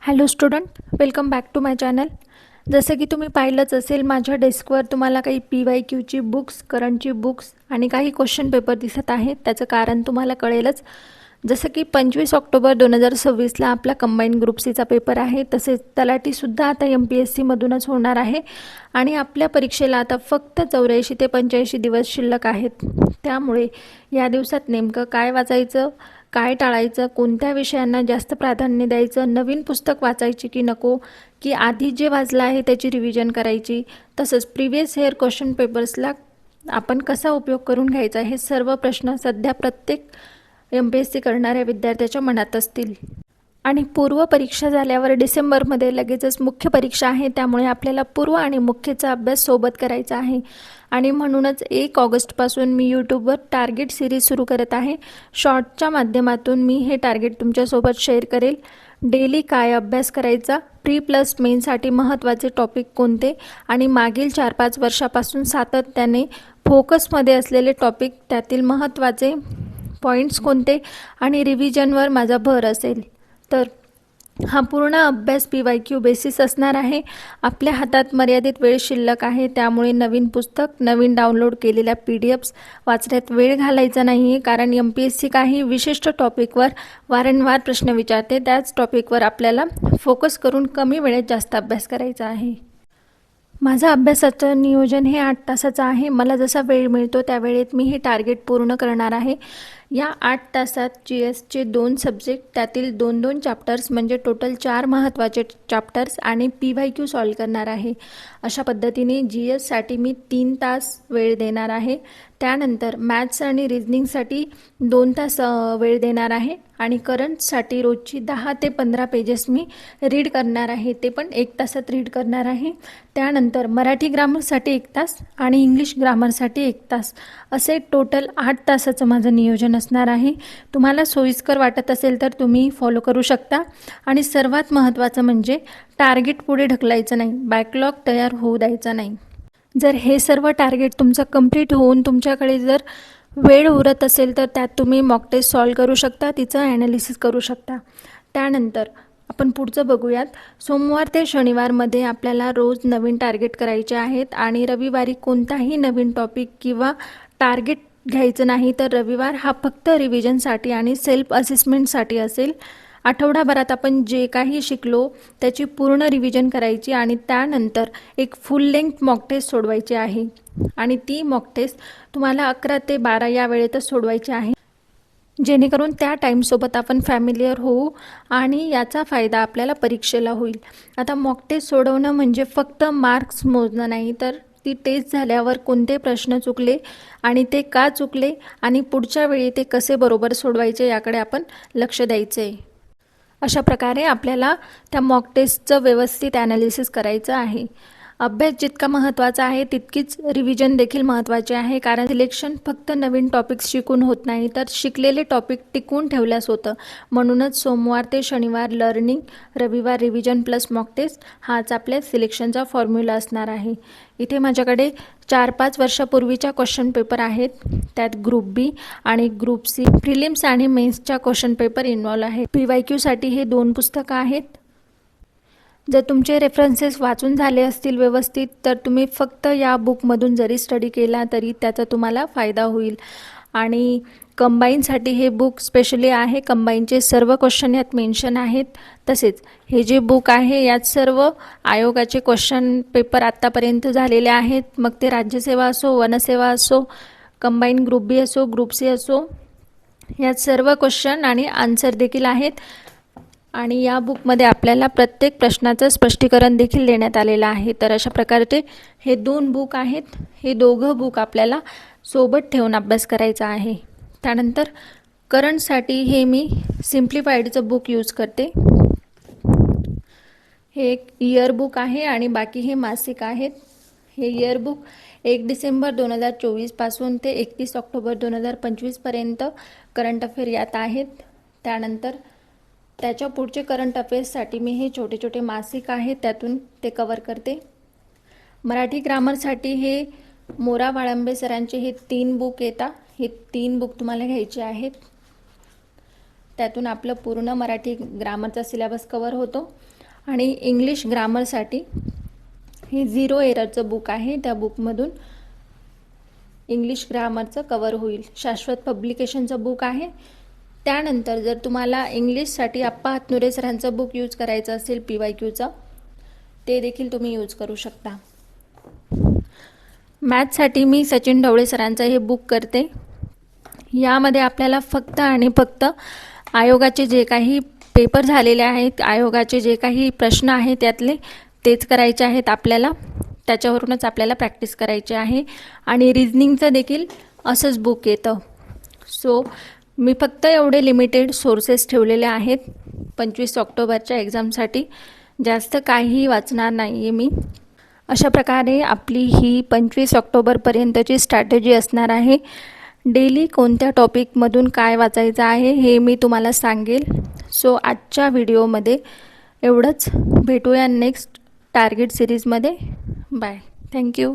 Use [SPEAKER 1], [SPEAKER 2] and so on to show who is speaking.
[SPEAKER 1] Hello student, welcome back to my channel. जसं की तुम्ही पाहिलंच असेल, माझ्या डेस्कवर तुम्हाला काही PYQची बुक्स, करंटची बुक्स आणि काही क्वेश्चन पेपर दिसत आहेत. त्याचं कारण तुम्हाला कळेलच. जसं की 25 ऑक्टोबर 2026ला आपला कंबाईन ग्रुप सीचा पेपर आहे. तसेच तलाठीसुद्धा आता MPSCमधूनच होणार आहे आणि आपल्या परीक्षेला आता फक्त 84 ते 85 दिवस शिल्लक आहेत. त्यामुळे या दिवसात नेमकं काय वाचायचं, काय टाळायचं, कोणत्या विषयांना जास्त प्राधान्य द्यायचं, नवीन पुस्तक वाचायची की नको, की आधी जे वाचलं आहे त्याची रिव्हिजन करायची, तसंच प्रिव्हियस इयर क्वेश्चन पेपर्सला आपण कसा उपयोग करून घ्यायचा, हे सर्व प्रश्न सध्या प्रत्येक MPSC करणाऱ्या विद्यार्थ्याच्या मनात असतील. आणि पूर्व परीक्षा झाल्यावर डिसेंबरमध्ये लगेचच मुख्य परीक्षा आहे. त्यामुळे आपल्याला पूर्व आणि मुख्यचा अभ्यास सोबत करायचा आहे आणि म्हणूनच 1 ऑगस्टपासून मी यूट्यूबवर टार्गेट सिरीज सुरू करत आहे. शॉर्टच्या माध्यमातून मी हे टार्गेट तुमच्यासोबत शेअर करेल. डेली काय अभ्यास करायचा, प्री प्लस मेनसाठी महत्त्वाचे टॉपिक कोणते आणि मागील 4-5 वर्षापासून सातत्याने फोकसमध्ये असलेले टॉपिक, त्यातील महत्त्वाचे पॉईंट्स कोणते आणि रिव्हिजनवर माझा भर असेल. तर हा पूर्ण अभ्यास PYQ बेसिस असणार आहे. आपल्या हातात मर्यादित वेळ शिल्लक आहे, त्यामुळे नवीन पुस्तक, नवीन डाउनलोड केलेल्या PDFs वाचण्यात वेळ घालायचा नाही आहे. कारण MPSC काही विशिष्ट टॉपिकवर वारंवार प्रश्न विचारते. त्याच टॉपिकवर आपल्याला फोकस करून कमी वेळेत जास्त अभ्यास करायचा आहे. माझं अभ्यासाचं नियोजन हे 8 तासाचं आहे. मला जसा वेळ मिळतो त्या वेळेत मी हे टार्गेट पूर्ण करणार आहे. या 8 तासात GSचे 2 सब्जेक्ट, त्यातील 2-2 चॅप्टर्स म्हणजे टोटल 4 महत्त्वाचे चॅप्टर्स आणि PYQ सॉल्व करणार आहे. अशा पद्धतीने GSसाठी मी 3 तास वेळ देणार आहे. त्यानंतर मॅथ्स आणि रिझनिंगसाठी 2 तास वेळ देणार आहे आणि करंटसाठी रोजची 10 ते 15 पेजेस मी रीड करणार आहे. ते पण 1 तासात रीड करणार आहे. त्यानंतर मराठी ग्रामरसाठी 1 तास आणि इंग्लिश ग्रामरसाठी 1 तास, असे टोटल 8 तासाचं माझं नियोजन असणार आहे. तुम्हाला सोयीस्कर वाटत असेल तर तुम्ही फॉलो करू शकता. आणि सर्वात महत्त्वाचं म्हणजे टार्गेट पुढे ढकलायचं नाही, बॅकलॉग तयार होऊ द्यायचा नाही. जर हे सर्व टार्गेट तुमचं कंप्लीट होऊन तुमच्याकडे जर वेळ उरत असेल तर त्यात तुम्ही मॉक टेस्ट सॉल्व करू शकता, तिचं ॲनालिसिस करू शकता. त्यानंतर आपण पुढचं बघूयात. सोमवार ते शनिवारमध्ये आपल्याला रोज नवीन टार्गेट करायचे आहेत आणि रविवारी कोणताही नवीन टॉपिक किंवा टार्गेट घ्यायचं नाही. तर रविवार हा फक्त रिव्हिजनसाठी आणि सेल्फ असेसमेंटसाठी असेल. आठवडाभरात आपण जे काही शिकलो त्याची पूर्ण रिव्हिजन करायची आणि त्यानंतर एक फुल लेंग्थ मॉक टेस्ट सोडवायची आहे आणि ती मॉक टेस्ट तुम्हाला 11 ते 12 या वेळेतच सोडवायची आहे, जेणेकरून त्या टाईमसोबत आपण फॅमिलियर होऊ आणि याचा फायदा आपल्याला परीक्षेला होईल. आता मॉक टेस्ट सोडवणं म्हणजे फक्त मार्क्स मोजणं नाही, तर ती टेस्ट झाल्यावर कोणते प्रश्न चुकले आणि ते का चुकले आणि पुढच्या वेळी ते कसे बरोबर सोडवायचे याकडे आपण लक्ष द्यायचं आहे. अशा प्रकारे आपल्याला त्या मॉक टेस्टचं व्यवस्थित ॲनालिसिस करायचं आहे. अभ्यास जितका महत्त्वाचा आहे तितकीच रिव्हिजन देखील महत्त्वाची आहे. कारण सिलेक्शन फक्त नवीन टॉपिक्स शिकून होत नाही, तर शिकलेले टॉपिक टिकवून ठेवल्यास होतं. म्हणूनच सोमवार ते शनिवार लर्निंग, रविवार रिव्हिजन प्लस मॉक टेस्ट हाच आपल्या सिलेक्शनचा फॉर्म्युला असणार आहे. इथे माझ्याकडे 4-5 वर्षापूर्वीच्या क्वेश्चन पेपर आहेत. त्यात ग्रुप B आणि ग्रुप C प्रिलिम्स आणि मेन्सच्या क्वेश्चन पेपर इन्वॉल्व आहे. PYQसाठी हे 2 पुस्तकं आहेत. जर तुमचे रेफरन्सेस वाचून झाले असतील व्यवस्थित तर तुम्ही फक्त या बुकमधून जरी स्टडी केला तरी त्याचा तुम्हाला फायदा होईल. आणि कंबाईनसाठी हे बुक स्पेशली आहे. कंबाईनचे सर्व क्वेश्चन यात मेन्शन आहेत. तसेच हे जे बुक आहे यात सर्व आयोगाचे क्वेश्चन पेपर आत्तापर्यंत झालेले आहेत. मग ते राज्यसेवा असो, वनसेवा असो, कंबाईन ग्रुप B असो, ग्रुप C असो, यात सर्व क्वेश्चन आणि आन्सर देखील आहेत. आणि या बुकमध्ये आपल्याला प्रत्येक प्रश्नाचं स्पष्टीकरण देखील देण्यात आलेलं आहे. तर अशा प्रकारचे हे 2 बुक आहेत. हे दोघं बुक आपल्याला सोबत ठेवून अभ्यास करायचा आहे. त्यानंतर करंटसाठी हे मी सिम्प्लिफाईडचं बुक यूज करते. हे एक इयर बुक आहे आणि बाकी हे मासिक आहेत. हे इयर बुक 1 डिसेंबर 2024 पासून ते 31 ऑक्टोबर 2025 पर्यंत करंट अफेअर यात आहेत. त्यानंतर त्याच्या पुढचे करंट अफेअर्ससाठी मी हे छोटे छोटे मासिक आहेत त्यातून ते कवर करते. मराठी ग्रामरसाठी हे मोरा वाळंबे सरांचे हे 3 बुक येतात. हे 3 बुक तुम्हाला घ्यायचे आहेत. त्यातून आपलं पूर्ण मराठी ग्रामरचा सिलेबस कवर होतो. आणि इंग्लिश ग्रामरसाठी हे 0 एररचं बुक आहे, त्या बुकमधून इंग्लिश ग्रामरचं कवर होईल. शाश्वत पब्लिकेशनचं बुक आहे. त्यानंतर जर तुम्हाला इंग्लिशसाठी आप्पा हातनुरे सरांचं बुक यूज करायचं असेल PYQचं, ते देखील तुम्ही यूज करू शकता. मॅथ्ससाठी मी सचिन ढवळे सरांचं हे बुक करते. यामध्ये आपल्याला फक्त आणि फक्त आयोगाचे जे काही पेपर झालेले आहेत, आयोगाचे जे काही प्रश्न आहेत त्यातले तेच करायचे आहेत आपल्याला. त्याच्यावरूनच आपल्याला प्रॅक्टिस करायची आहे. आणि रिझनिंगचं देखील असंच बुक येतं. सो मी फक्त एवढे लिमिटेड सोर्सेस ठेवलेले आहेत 25 ऑक्टोबरच्या एक्झामसाठी. जास्त काहीही वाचणार नाही आहे मी. अशा प्रकारे आपली ही 25 ऑक्टोबरपर्यंतची स्ट्रॅटेजी असणार आहे. डेली कोणत्या टॉपिकमधून काय वाचायचं आहे हे मी तुम्हाला सांगेल. सो आजच्या व्हिडिओमध्ये एवढंच. भेटूया नेक्स्ट टार्गेट सिरीजमध्ये. बाय. थँक्यू.